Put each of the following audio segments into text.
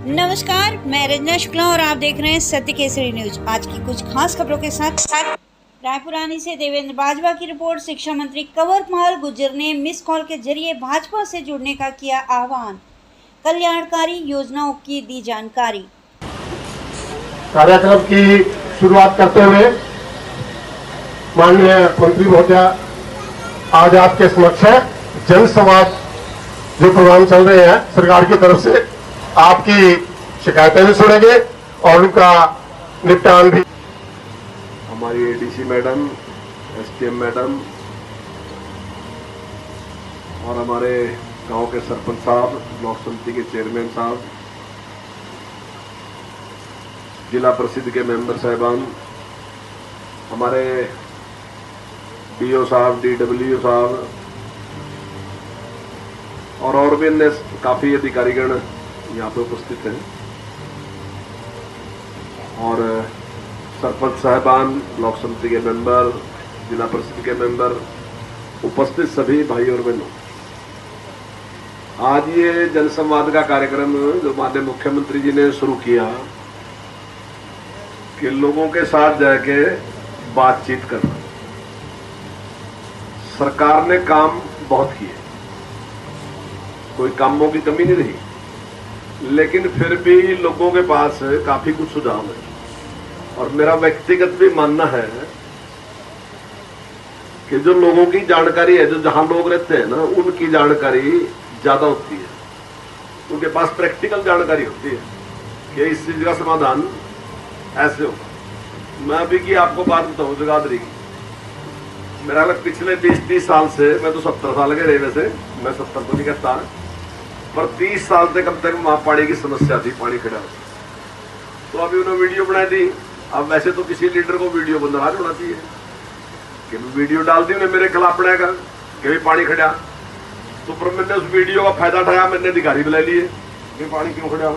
नमस्कार, मैं रंजना शुक्ला और आप देख रहे हैं सत्य केसरी न्यूज। आज की कुछ खास खबरों के साथ रायपुरानी से देवेंद्र बाजवा की रिपोर्ट। शिक्षा मंत्री कंवरपाल गुर्जर ने मिस कॉल के जरिए भाजपा से जुड़ने का किया आह्वान। कल्याणकारी योजनाओं की दी जानकारी। कार्यक्रम की शुरुआत करते हुए माननीय मंत्री महोदया आज आपके समक्ष है जन संवाद जो प्रोग्राम चल रहे हैं सरकार की तरफ से, आपकी शिकायतें भी सुनेंगे और उनका निपटान भी। हमारी एडीसी मैडम, एसडीएम मैडम और हमारे गांव के सरपंच साहब, ब्लॉक समिति के चेयरमैन साहब, जिला परिषद के मेंबर साहिबान, हमारे डीओ साहब, डीडब्ल्यू साहब और भी अन्य काफी अधिकारीगण यहाँ पे उपस्थित हैं और सरपंच साहिबान, ब्लॉक समिति के मेंबर, जिला परिषद के मेंबर, उपस्थित सभी भाई और बहनों, आज ये जनसंवाद का कार्यक्रम जो माननीय मुख्यमंत्री जी ने शुरू किया कि लोगों के साथ जाके बातचीत करना। सरकार ने काम बहुत किए, कोई कामों की कमी नहीं रही, लेकिन फिर भी लोगों के पास काफी कुछ सुझाव है और मेरा व्यक्तिगत भी मानना है कि जो लोगों की जानकारी है, जो जहां लोग रहते हैं ना, उनकी जानकारी ज्यादा होती है, उनके पास प्रैक्टिकल जानकारी होती है कि इस चीज का समाधान ऐसे होगा। मैं अभी की आपको बात बताऊं जगाधरी की, मेरा लग पिछले 20-30 साल से, मैं तो 70 साल के रहे, वैसे मैं 70 तो नहीं कहता, पर 30 साल से कम तक वहां पानी की समस्या थी, पानी खड़ा। तो अभी उन्होंने वीडियो बनाई थी। अब वैसे तो किसी लीडर को वीडियो बंद होना चाहिए कि वीडियो डाल दी उन्हें मेरे खिलाफ बनाएगा कि भाई पानी खड़ा, तो पर मैंने उस वीडियो का फायदा उठाया, मैंने अधिकारी बुला लिए कि पानी क्यों खड़ा,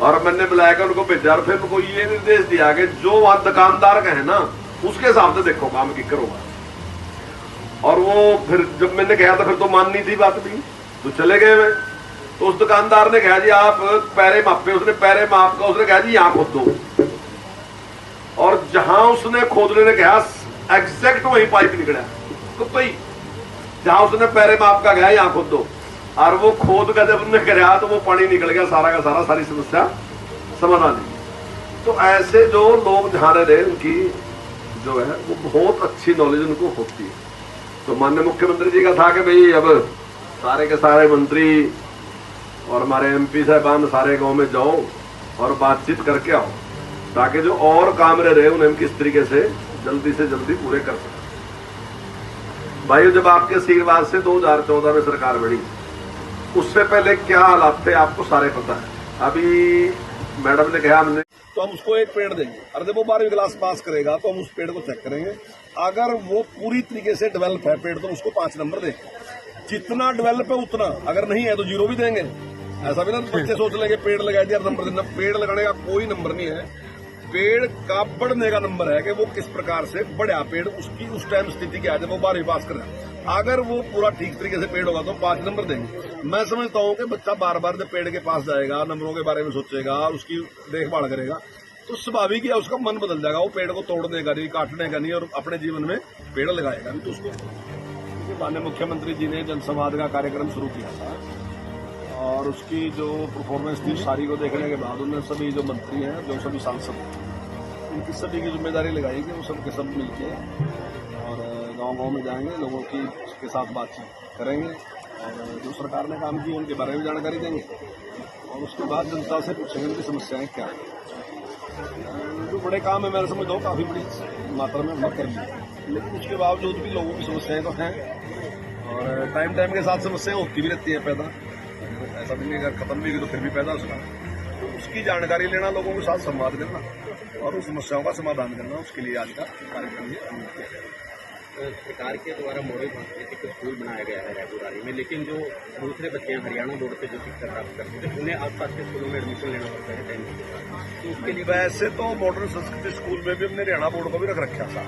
और मैंने बुलाया उनको भेजा और फिर उनको ये निर्देश दिया कि जो वहां दुकानदार का है ना, उसके हिसाब से देखो काम की करो। और वो फिर जब मैंने कहा था फिर तो माननी थी बात भी, तो चले गए मैं। तो उस दुकानदार ने कहा जी आप पैरे मापे, उसने पैरे माप का उसने कहा जी यहाँ खोद दो, और जहां उसने खोदने ने कहा एग्जैक्ट वही पाइप निकला, तो भाई जहां उसने पैरे माप का गया यहाँ खोद दो, और वो खोद का जब उन्होंने कराया तो वो पानी निकल गया सारा का सारा, सारी समस्या समाधान हुई। तो ऐसे जो लोग जहां रह रहे उनकी जो है वो बहुत अच्छी नॉलेज उनको होती है। तो माननीय मुख्यमंत्री जी का था कि भाई अब सारे के सारे मंत्री और हमारे एमपी साहबान सारे गांव में जाओ और बातचीत करके आओ, ताकि जो और काम रह रहे उन्हें हम किस तरीके से जल्दी पूरे कर सकें। भाई जब आपके आशीर्वाद से 2014 में सरकार बनी, उससे पहले क्या हालात थे आपको सारे पता है। अभी मैडम ने कहा हमने तो हम उसको एक पेड़ देंगे, और जब वो 12वीं क्लास पास करेगा तो हम उस पेड़ को चेक करेंगे, अगर वो पूरी तरीके से डेवलप है पेड़ तो उसको 5 नंबर देंगे, जितना डेवलप है उतना, अगर नहीं है तो 0 भी देंगे। ऐसा भी ना बच्चे सोच लेंगे पेड़ लगा दिया नंबर देना, पेड़ लगाने का कोई नंबर नहीं है, पेड़ का बढ़ने का नंबर है कि वो किस प्रकार से बढ़िया पेड़, उसकी उस टाइम स्थिति क्या है जब वो 12वीं पास कर रहा है। अगर वो पूरा ठीक तरीके से पेड़ होगा तो 5 नंबर देंगे। मैं समझता हूँ कि बच्चा बार बार जब पेड़ के पास जाएगा, नंबरों के बारे में सोचेगा और उसकी देखभाल करेगा, तो स्वाभाविक है उसका मन बदल जाएगा, वो पेड़ को तोड़ने का नहीं, काटने का नहीं, और अपने जीवन में पेड़ लगाएगा भी। तो उसको माननीय मुख्यमंत्री जी ने जनसंवाद का कार्यक्रम शुरू किया था और उसकी जो परफॉर्मेंस थी सारी को देखने के बाद उन्होंने सभी जो मंत्री हैं, जो सभी सांसद, उनकी सभी की जिम्मेदारी लगाई कि वो सब के सब मिलके और गांव-गांव में जाएंगे, लोगों की के साथ बातचीत करेंगे और जो सरकार ने काम किया उनके बारे में जानकारी देंगे, और उसके बाद जनता से पूछेंगे उनकी समस्याएं क्या है। जो बड़े काम है मैं समझता हूँ काफ़ी बड़ी मात्रा में हमने कर ली, लेकिन उसके बावजूद भी लोगों की समस्याएं तो हैं और टाइम के साथ समस्याएं होती भी रहती है पैदा, ऐसा भी नहीं, अगर खत्म भी हुई तो फिर भी पैदा उसका, तो उसकी जानकारी लेना, लोगों के साथ संवाद करना और उस समस्याओं का समाधान करना, उसके लिए आज का कार्यक्रम ये अनुमति किया गया। सरकार के द्वारा मॉडल सांस्कृतिक स्कूल बनाया गया है रायपुरानी में, लेकिन जो दूसरे बच्चे हरियाणा बोर्ड से जो शिक्षा प्राप्त करते हैं उन्हें आसपास के स्कूलों में एडमिशन लेना पड़ता है टाइम के साथ, तो उसके लिए वैसे तो मॉडर्न संस्कृति स्कूल में भी हमने हरियाणा बोर्ड को भी रख रखा था।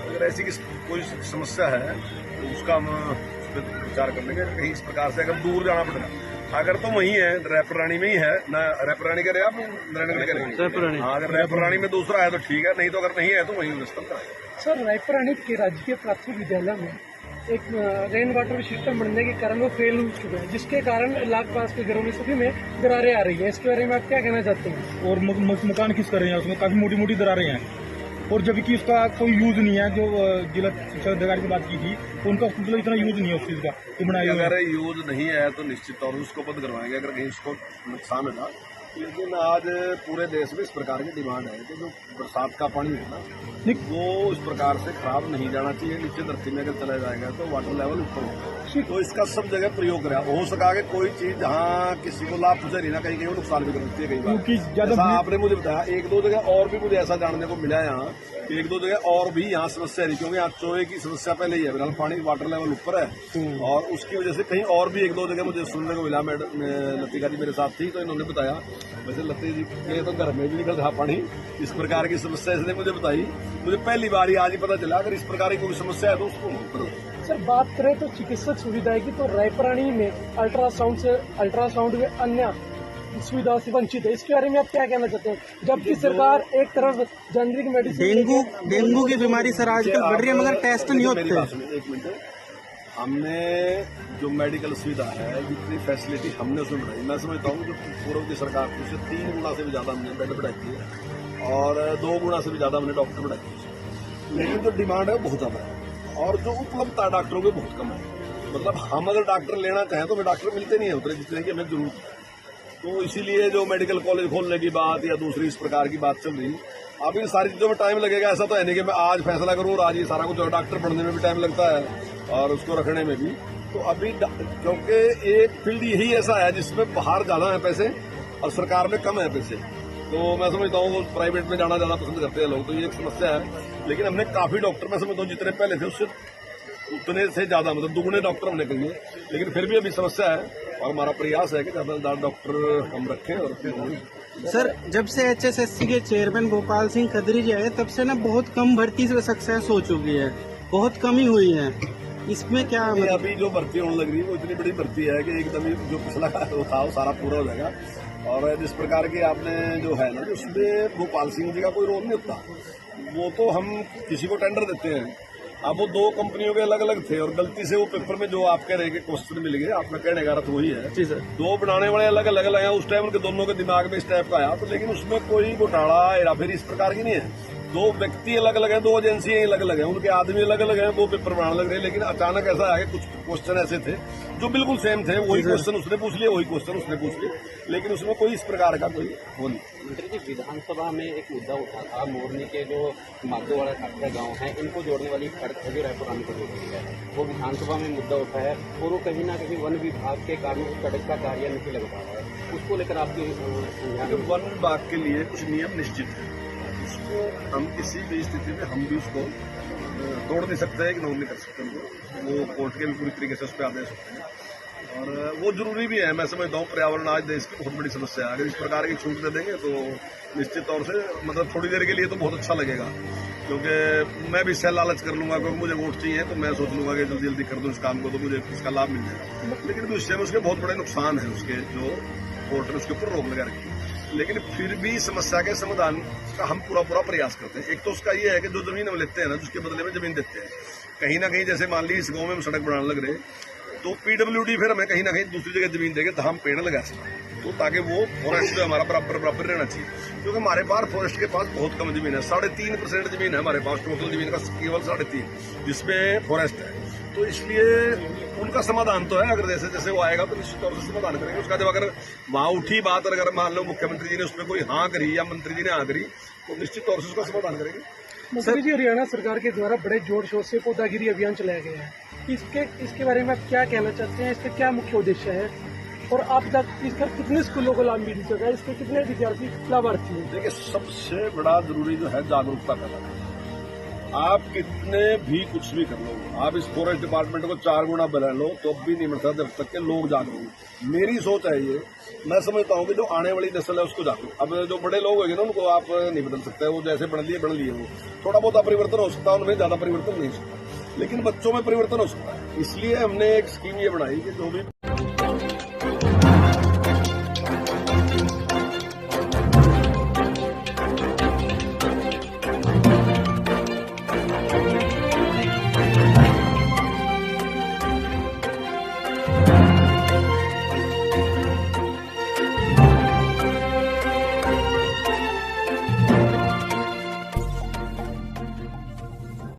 अगर ऐसी कोई समस्या है तो उसका हम उस पर विचार करने के, कहीं इस प्रकार से अगर दूर जाना पड़ेगा अगर तो वही है रैपरानी में ही है ना, रैपरानी करे आप नारायणगढ़ करे। हाँ, अगर रैपरानी में दूसरा है तो ठीक है, नहीं तो अगर नहीं है तो वही मुस्तल का है। सर, रायपुरानी के राजकीय प्राथमिक विद्यालय में एक रेन वाटर सिस्टम बनने के कारण वो फेल हो चुका है, जिसके कारण लाख पास के घरों में सभी में दरारें आ रही हैं। इसके बारे में आप क्या कहना चाहते हैं? और मकान किस कर रहे हैं, उसमें काफी मोटी मोटी दरारें हैं, और जबकि उसका कोई यूज नहीं है। जो जिला शिक्षा अधिकारी की बात की थी तो उनका मतलब इतना यूज नहीं है उस चीज का तो बनाया। अगर यूज नहीं है तो निश्चित तौर पर उसको बंद करवाएंगे अगर कहीं उसको नुकसान है ना। लेकिन आज पूरे देश में इस प्रकार की डिमांड है कि जो बरसात का पानी है ना, वो इस प्रकार से खराब नहीं जाना चाहिए। नीचे धरती में अगर चला जाएगा तो वाटर लेवल ऊपर होगा, तो इसका सब जगह प्रयोग करा हो सका कि कोई चीज जहाँ किसी को लाभ पहुंचे रही ना, कहीं वो नुकसान भी कर सकती है कई बार। जैसा आपने मुझे बताया, एक दो जगह और भी मुझे ऐसा जानने को मिला यहाँ, एक दो जगह और भी यहाँ समस्या रही, क्योंकि यहाँ चोए की समस्या पहले ही है। फिलहाल पानी वाटर लेवल ऊपर है और उसकी वजह से कहीं और भी एक दो जगह मुझे सुनने को मिला। मैडम लतिका जी मेरे साथ थी तो इन्होंने बताया, वैसे लती जी के तो घर में भी निकल रहा पानी, इस प्रकार की समस्या इसने मुझे बताई। मुझे पहली बार ही आज ही पता चला अगर इस प्रकार की कोई समस्या है तो उसको करो। सर, बात करें तो चिकित्सक सुविधाएं की, तो रायपुरानी में अल्ट्रासाउंड में अन्य सुविधाओं से वंचित है। इसके बारे में आप क्या कहना चाहते हैं? जबकि सरकार एक तरफ जेनरिक मेडिसिन, डेंगू की बीमारी सर आजकल बढ़ रही है मगर टेस्ट नहीं होते। एक मिनट, हमने जो मेडिकल सुविधा है, जितनी फैसिलिटी हमने उसमें बढ़ाई, मैं समझता हूँ जो पूर्व की सरकार थी उससे 3 गुना से भी ज्यादा हमने बेड बढ़ाई थी और 2 गुना से भी ज्यादा हमने डॉक्टर बढ़ाई थी। लेकिन जो डिमांड है वो बहुत ज्यादा है और जो उपलब्धता डॉक्टरों की बहुत कम है। मतलब हम अगर डॉक्टर लेना चाहें तो हमें डॉक्टर मिलते नहीं है उतने जितने की हमें जरूरत है। तो इसीलिए जो मेडिकल कॉलेज खोलने की बात या दूसरी इस प्रकार की बात चल रही, अब इन सारी चीजों में टाइम लगेगा। ऐसा तो है नहीं कि मैं आज फैसला करूँ और आज ही सारा कुछ, डॉक्टर पढ़ने में भी टाइम लगता है और उसको रखने में भी। तो अभी क्योंकि एक फील्ड यही ऐसा है जिसमें बाहर ज्यादा है पैसे और सरकार में कम है पैसे, तो मैं समझता हूँ वो प्राइवेट में जाना ज्यादा पसंद करते हैं लोग, तो ये एक समस्या है। लेकिन हमने काफी डॉक्टर, मैं समझता हूँ जितने पहले थे उससे उतने से ज्यादा, मतलब दुगुने डॉक्टर हमने करिए, लेकिन फिर भी अभी समस्या है और हमारा प्रयास है कि ज्यादा से ज्यादा डॉक्टर हम रखें। और सर, जब से HSSC के चेयरमैन गोपाल सिंह खत्री जी आए तब से ना बहुत कम भर्ती से सक्सेस हो चुकी है, बहुत कम ही हुई है। इसमें क्या अभी जो भर्ती होने लग रही है वो इतनी बड़ी भर्ती है कि एकदम ही जो पिछला वो था वो सारा पूरा हो जाएगा। और जिस प्रकार की आपने जो है ना, उसमें गोपाल सिंह जी का कोई रोल नहीं होता, वो तो हम किसी को टेंडर देते हैं। अब वो 2 कंपनियों के अलग अलग थे और गलती से वो पेपर में जो आप कह रहे हैं क्वेश्चन मिल गए, आपका कहने का अर्थ वही है जी सर। 2 बनाने वाले अलग अलग लगे, उस टाइम उनके दोनों के दिमाग में इस टाइप का आया, तो लेकिन उसमें कोई घोटाला हेराफेरी इस प्रकार की नहीं है। 2 व्यक्ति अलग अलग हैं, 2 एजेंसियां अलग अलग हैं, उनके आदमी अलग अलग हैं, वो पेपर बनाने लग रहे हैं। लेकिन अचानक ऐसा है कि कुछ क्वेश्चन ऐसे थे जो बिल्कुल सेम थे, वही क्वेश्चन उसने पूछ लिया, वही क्वेश्चन उसने पूछ लिया, लेकिन उसमें कोई इस प्रकार का कोई हो नहीं। मंत्री जी, विधानसभा में एक मुद्दा उठा था, मोरनी के जो माधोवाड़ा ठाकरा गांव है, इनको जोड़ने वाली सड़क है जो रायपुरानी को जोड़ती है, वो विधानसभा में मुद्दा उठा है और वो कहीं ना कहीं वन विभाग के कारण उस सड़क का कार्य नहीं लग पा रहा है। उसको लेकर आपकी वन विभाग के लिए कुछ नियम निश्चित है, उसको हम किसी भी स्थिति में हम भी उसको तोड़ नहीं सकते हैं, इग्नोर नहीं कर सकते उनको। वो कोर्ट के भी पूरी तरीके से उस पर आदेश होते हैं और वो जरूरी भी है। मैं समझता हूँ पर्यावरण आज देश की बहुत बड़ी समस्या है, अगर इस प्रकार की छूट दे देंगे तो निश्चित तौर से मतलब थोड़ी देर के लिए तो बहुत अच्छा लगेगा, क्योंकि मैं भी इससे लालच कर लूंगा, क्योंकि मुझे वोट चाहिए तो मैं सोच लूंगा कि जल्दी जल्दी कर दूं इस काम को तो मुझे इसका लाभ मिल जाएगा। लेकिन भविष्य में उसके बहुत बड़े नुकसान है, उसके जो कोर्ट ने उसके ऊपर रोक लगा रखी। लेकिन फिर भी समस्या के समाधान का हम पूरा प्रयास करते हैं। एक तो उसका ये है कि जो जमीन हम लेते हैं ना, उसके बदले में जमीन देते हैं। कहीं ना कहीं जैसे मान ली इस गांव में हम सड़क बनाने लग रहे तो PWD फिर हमें कहीं ना कहीं दूसरी जगह जमीन देंगे तो हम पेड़ लगा सकते, तो ताकि वो फॉरेस्ट जो हमारा बराबर रहना चाहिए। क्योंकि हमारे पास फॉरेस्ट के पास बहुत कम जमीन है, 3.5% जमीन है हमारे पास, टोटल जमीन का केवल 3.5 जिसमें फॉरेस्ट है। तो इसलिए उनका समाधान तो है, अगर जैसे जैसे वो आएगा तो निश्चित तौर से समाधान करेंगे। उसका जब अगर वहां उठी बात और अगर मान लो मुख्यमंत्री जी ने उसमें कोई हाँ करी या मंत्री जी ने हाँ करी तो निश्चित तौर से उसका समाधान करेंगे। मंत्री जी, हरियाणा सरकार के द्वारा बड़े जोर शोर से पौधागिरी अभियान चलाया गया है, इसके बारे में आप क्या कहना चाहते हैं? इसका क्या मुख्य उद्देश्य है और आप तक इसका कितने स्कूलों को लाभ मिल सका, इसके कितने विद्यार्थी लाभार्थी हैं? देखिए, सबसे बड़ा जरूरी जो है जागरूकता करना। आप कितने भी कुछ भी कर लो, आप इस फॉरेस्ट डिपार्टमेंट को 4 गुना बना लो तो अब भी नहीं मिलता जब तक के लोग जागरूक। मेरी सोच है ये, मैं समझता हूँ कि जो आने वाली नस्ल है उसको जागरूक। अब जो बड़े लोग होंगे ना उनको आप नहीं बदल सकते, वो जैसे बन लिए वो थोड़ा बहुत परिवर्तन हो सकता है, उनमें ज्यादा परिवर्तन नहीं हो सकता, लेकिन बच्चों में परिवर्तन हो सकता है। इसलिए हमने एक स्कीम ये बनाई कि जो भी